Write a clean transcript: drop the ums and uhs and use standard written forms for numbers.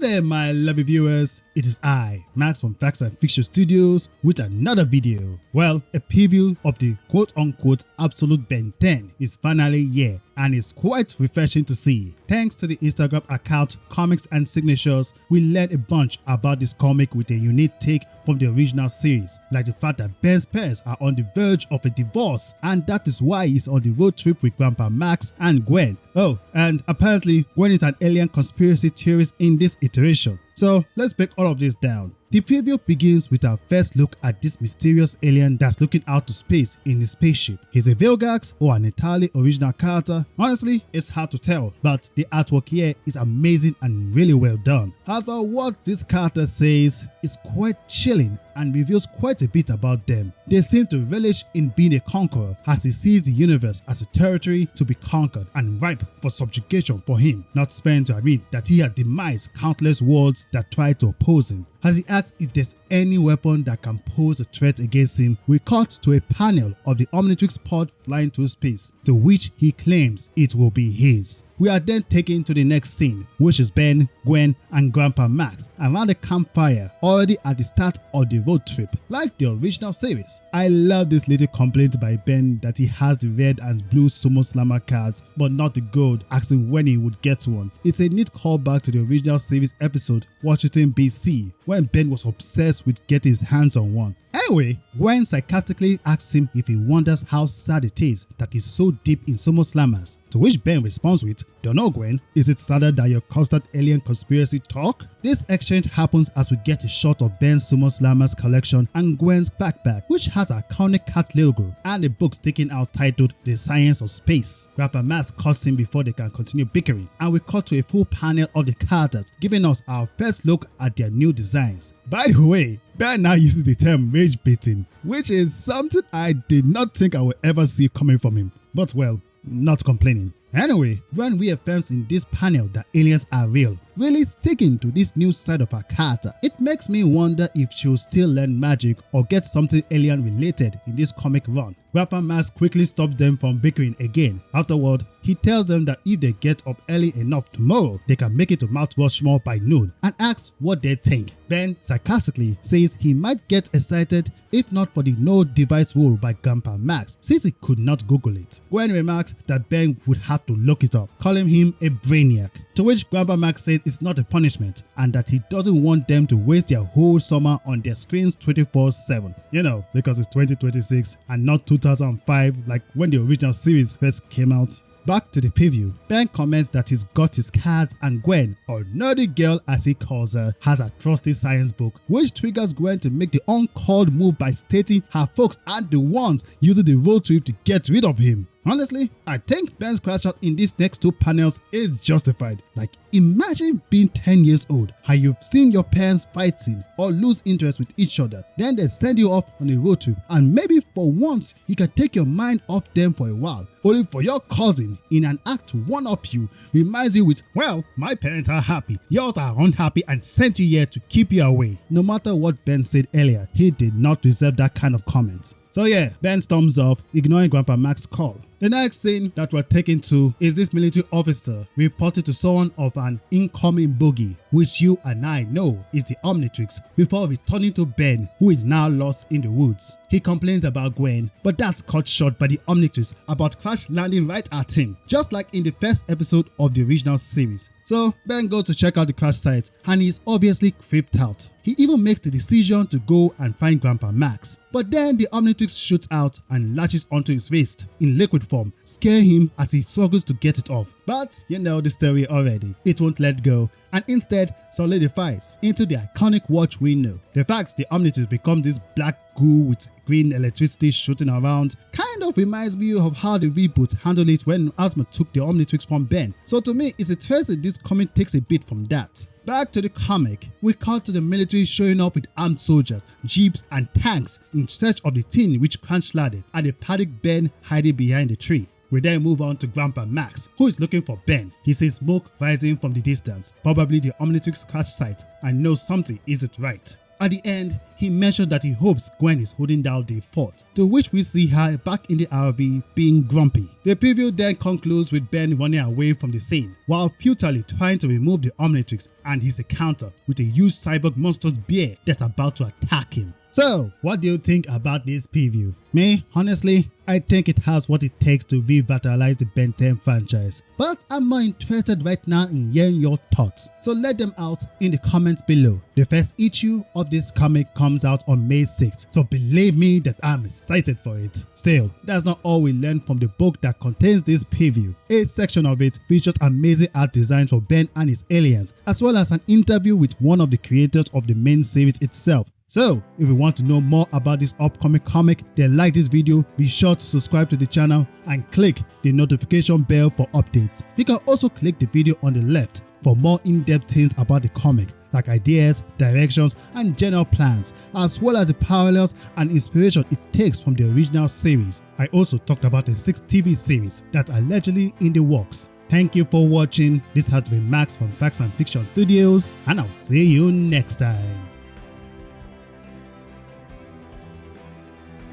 there, my lovely viewers, it is I, Max from Facts and Fiction Studios, with another video. Well, a preview of the quote-unquote absolute Ben 10 is finally here, and it's quite refreshing to see. Thanks to the Instagram account Comics and Signatures, we learned a bunch about this comic with a unique take from the original series, like the fact that Ben's parents are on the verge of a divorce, and that is why he's on the road trip with Grandpa Max and Gwen. Oh, and apparently Gwen is an alien conspiracy theorist in this iteration. So let's break all of this down. The preview begins with our first look at this mysterious alien that's looking out to space in his spaceship. He's a Vilgax or an entirely original character. Honestly, it's hard to tell, but the artwork here is amazing and really well done. However, what this character says is quite chilling and reveals quite a bit about them. They seem to relish in being a conqueror, as he sees the universe as a territory to be conquered and ripe for subjugation for him, not sparing to admit that he had demised countless worlds that tried to oppose him. As he asks if there's any weapon that can pose a threat against him, we cut to a panel of the Omnitrix pod flying through space, to which he claims it will be his. We are then taken to the next scene, which is Ben, Gwen, and Grandpa Max around the campfire, already at the start of the road trip, like the original series. I love this little complaint by Ben that he has the red and blue Sumo Slammer cards, but not the gold, asking when he would get one. It's a neat callback to the original series episode, Washington BC, when Ben was obsessed with getting his hands on one. Anyway, Gwen sarcastically asks him if he wonders how sad it is that he's so deep in Sumo Slammers, to which Ben responds with, "Don't know, Gwen, is it sadder than your constant alien conspiracy talk?" This exchange happens as we get a shot of Ben's Sumo Slammers collection and Gwen's backpack, which has a iconic cat logo, and a book sticking out titled The Science of Space. Grandpa Max cuts him before they can continue bickering, and we cut to a full panel of the characters, giving us our first look at their new designs. By the way, Ben now uses the term rage baiting, which is something I did not think I would ever see coming from him, but well, not complaining. Anyway, Gwen reaffirms in this panel that aliens are real, really sticking to this new side of her character. It makes me wonder if she'll still learn magic or get something alien related in this comic run. Grandpa Max quickly stops them from bickering again. Afterward, he tells them that if they get up early enough tomorrow, they can make it to Mount Rushmore by noon, and asks what they think. Ben sarcastically says he might get excited if not for the no device rule by Grandpa Max, since he could not Google it. Gwen remarks that Ben would have to look it up, calling him a brainiac, to which Grandpa Max says it's not a punishment and that he doesn't want them to waste their whole summer on their screens 24/7. You know, because it's 2026 and not 2005 like when the original series first came out. Back to the preview, Ben comments that he's got his cards and Gwen, or nerdy girl as he calls her, has a trusty science book, which triggers Gwen to make the uncalled move by stating her folks are the ones using the road trip to get rid of him. Honestly, I think Ben's crash out in these next two panels is justified. Like, imagine being 10 years old, how you've seen your parents fighting or lose interest with each other, then they send you off on a road trip, and maybe for once you can take your mind off them for a while, only for your cousin, in an act to one-up you, reminds you with, well, my parents are happy, yours are unhappy, and sent you here to keep you away. No matter what Ben said earlier, he did not deserve that kind of comment. So yeah, Ben storms off, ignoring Grandpa Max's call. The next scene that we're taken to is this military officer reporting to someone of an incoming bogey, which you and I know is the Omnitrix, before returning to Ben, who is now lost in the woods. He complains about Gwen, but that's cut short by the Omnitrix about crash landing right at him, just like in the first episode of the original series. So Ben goes to check out the crash site, and he's obviously creeped out. He even makes the decision to go and find Grandpa Max, but then the Omnitrix shoots out and latches onto his wrist in liquid form, scaring him as he struggles to get it off. But you know the story already. It won't let go, and instead solidifies into the iconic watch we know. The fact the Omnitrix becomes this black goo with green electricity shooting around kind of reminds me of how the reboot handled it when Asma took the Omnitrix from Ben. So to me, it's a trace that this comic takes a bit from that. Back to the comic, we cut to the military showing up with armed soldiers, jeeps, and tanks in search of the teen which crash-landed, and a panicked Ben hiding behind a tree. We then move on to Grandpa Max, who is looking for Ben. He sees smoke rising from the distance, probably the Omnitrix crash site, and knows something isn't right. At the end, he mentioned that he hopes Gwen is holding down the fort, to which we see her back in the RV being grumpy. The preview then concludes with Ben running away from the scene, while futilely trying to remove the Omnitrix and his encounter with a huge cyborg monstrous bear that's about to attack him. So, what do you think about this preview? Me, honestly, I think it has what it takes to revitalize the Ben 10 franchise. But I'm more interested right now in hearing your thoughts, so let them out in the comments below. The first issue of this comic comes out on May 6th, so believe me that I'm excited for it. Still, that's not all we learned from the book that contains this preview. A section of it features amazing art designs for Ben and his aliens, as well as an interview with one of the creators of the main series itself. So, if you want to know more about this upcoming comic, then like this video, be sure to subscribe to the channel and click the notification bell for updates. You can also click the video on the left for more in-depth things about the comic, like ideas, directions, and general plans, as well as the parallels and inspiration it takes from the original series. I also talked about a 6th TV series that's allegedly in the works. Thank you for watching. This has been Max from Facts and Fiction Studios, and I'll see you next time.